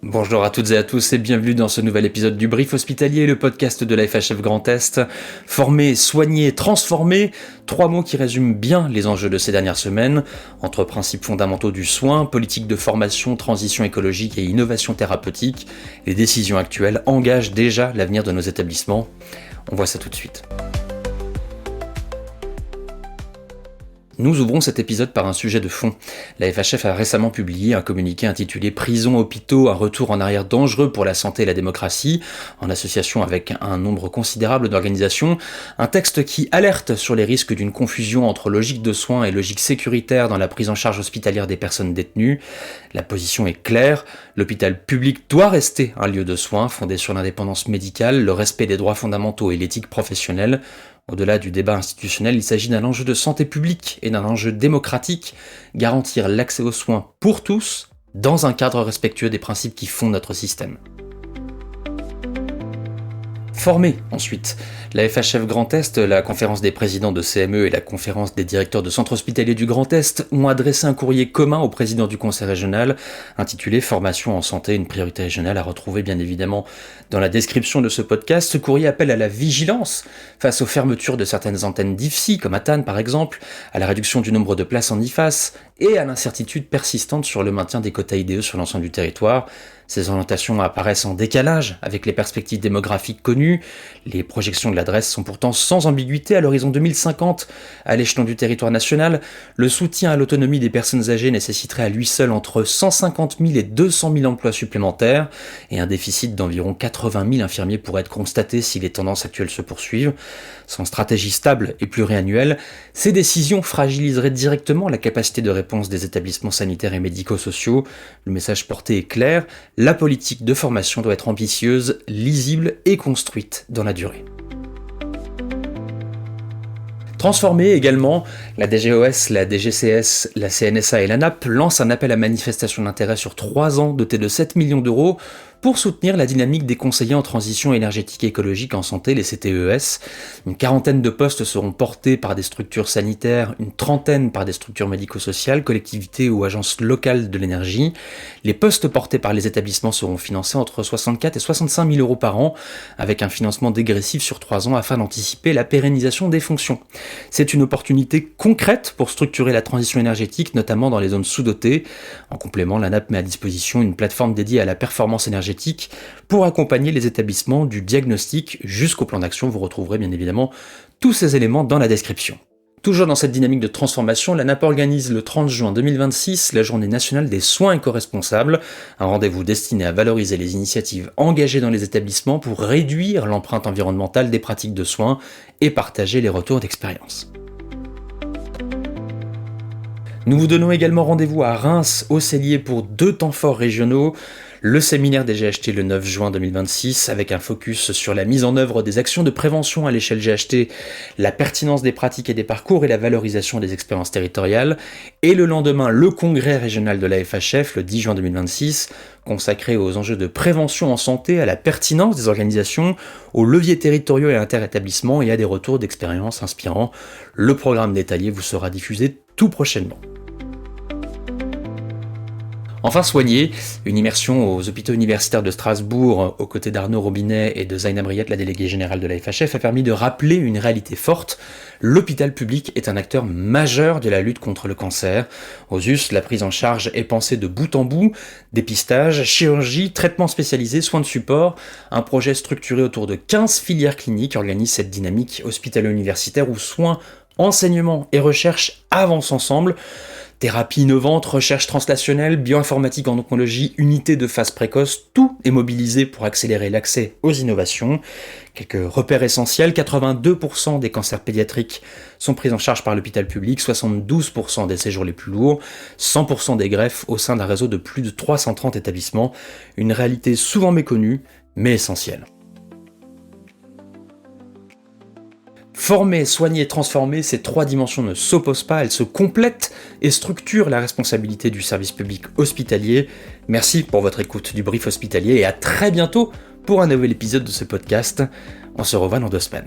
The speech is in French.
Bonjour à toutes et à tous et bienvenue dans ce nouvel épisode du Brief Hospitalier, le podcast de la FHF Grand Est. Former, soigner, transformer, trois mots qui résument bien les enjeux de ces dernières semaines. Entre principes fondamentaux du soin, politique de formation, transition écologique et innovation thérapeutique, les décisions actuelles engagent déjà l'avenir de nos établissements. On voit ça tout de suite. Nous ouvrons cet épisode par un sujet de fond. La FHF a récemment publié un communiqué intitulé « Prison, hôpitaux, un retour en arrière dangereux pour la santé et la démocratie », en association avec un nombre considérable d'organisations, un texte qui alerte sur les risques d'une confusion entre logique de soins et logique sécuritaire dans la prise en charge hospitalière des personnes détenues. La position est claire, l'hôpital public doit rester un lieu de soins fondé sur l'indépendance médicale, le respect des droits fondamentaux et l'éthique professionnelle. Au-delà du débat institutionnel, il s'agit d'un enjeu de santé publique et d'un enjeu démocratique, garantir l'accès aux soins pour tous, dans un cadre respectueux des principes qui fondent notre système. Former, ensuite. La FHF Grand Est, la conférence des présidents de CME et la conférence des directeurs de centres hospitaliers du Grand Est ont adressé un courrier commun au président du conseil régional, intitulé « Formation en santé, une priorité régionale » à retrouver bien évidemment dans la description de ce podcast. Ce courrier appelle à la vigilance face aux fermetures de certaines antennes d'IFSI, comme à Tannes par exemple, à la réduction du nombre de places en IFAS et à l'incertitude persistante sur le maintien des quotas IDE sur l'ensemble du territoire. Ces orientations apparaissent en décalage avec les perspectives démographiques connues. Les projections de l'adresse sont pourtant sans ambiguïté à l'horizon 2050. À l'échelon du territoire national, le soutien à l'autonomie des personnes âgées nécessiterait à lui seul entre 150 000 et 200 000 emplois supplémentaires et un déficit d'environ 80 000 infirmiers pourrait être constaté si les tendances actuelles se poursuivent. Sans stratégie stable et pluriannuelle, ces décisions fragiliseraient directement la capacité de réponse des établissements sanitaires et médico-sociaux. Le message porté est clair. La politique de formation doit être ambitieuse, lisible et construite dans la durée. Transformer également, la DGOS, la DGCS, la CNSA et l'ANAP lancent un appel à manifestation d'intérêt sur 3 ans doté de 7 millions d'euros pour soutenir la dynamique des conseillers en transition énergétique et écologique en santé, les CTES. Une quarantaine de postes seront portés par des structures sanitaires, une trentaine par des structures médico-sociales, collectivités ou agences locales de l'énergie. Les postes portés par les établissements seront financés entre 64 et 65 000 euros par an, avec un financement dégressif sur 3 ans afin d'anticiper la pérennisation des fonctions. C'est une opportunité concrète pour structurer la transition énergétique, notamment dans les zones sous-dotées. En complément, l'ANAP met à disposition une plateforme dédiée à la performance énergétique pour accompagner les établissements du diagnostic jusqu'au plan d'action. Vous retrouverez bien évidemment tous ces éléments dans la description. Toujours dans cette dynamique de transformation, l'ANAP organise le 30 juin 2026 la Journée nationale des soins éco-responsables, un rendez-vous destiné à valoriser les initiatives engagées dans les établissements pour réduire l'empreinte environnementale des pratiques de soins et partager les retours d'expérience. Nous vous donnons également rendez-vous à Reims, au Cellier, pour 2 temps forts régionaux. Le séminaire des GHT le 9 juin 2026, avec un focus sur la mise en œuvre des actions de prévention à l'échelle GHT, la pertinence des pratiques et des parcours et la valorisation des expériences territoriales. Et le lendemain, le congrès régional de la FHF, le 10 juin 2026, consacré aux enjeux de prévention en santé, à la pertinence des organisations, aux leviers territoriaux et interétablissements et à des retours d'expériences inspirants. Le programme détaillé vous sera diffusé tout prochainement. Enfin, soigner, une immersion aux hôpitaux universitaires de Strasbourg, aux côtés d'Arnaud Robinet et de Zaina Briette, la déléguée générale de la FHF, a permis de rappeler une réalité forte. L'hôpital public est un acteur majeur de la lutte contre le cancer. Aux US, la prise en charge est pensée de bout en bout, dépistage, chirurgie, traitement spécialisé, soins de support. Un projet structuré autour de 15 filières cliniques organise cette dynamique hospitalo-universitaire où soins, enseignement et recherche avancent ensemble. Thérapie innovante, recherche translationnelle, bioinformatique en oncologie, unité de phase précoce, tout est mobilisé pour accélérer l'accès aux innovations. Quelques repères essentiels, 82% des cancers pédiatriques sont pris en charge par l'hôpital public, 72% des séjours les plus lourds, 100% des greffes au sein d'un réseau de plus de 330 établissements. Une réalité souvent méconnue, mais essentielle. Former, soigner, transformer, ces 3 dimensions ne s'opposent pas, elles se complètent et structurent la responsabilité du service public hospitalier. Merci pour votre écoute du Brief Hospitalier et à très bientôt pour un nouvel épisode de ce podcast. On se revoit dans 2 semaines.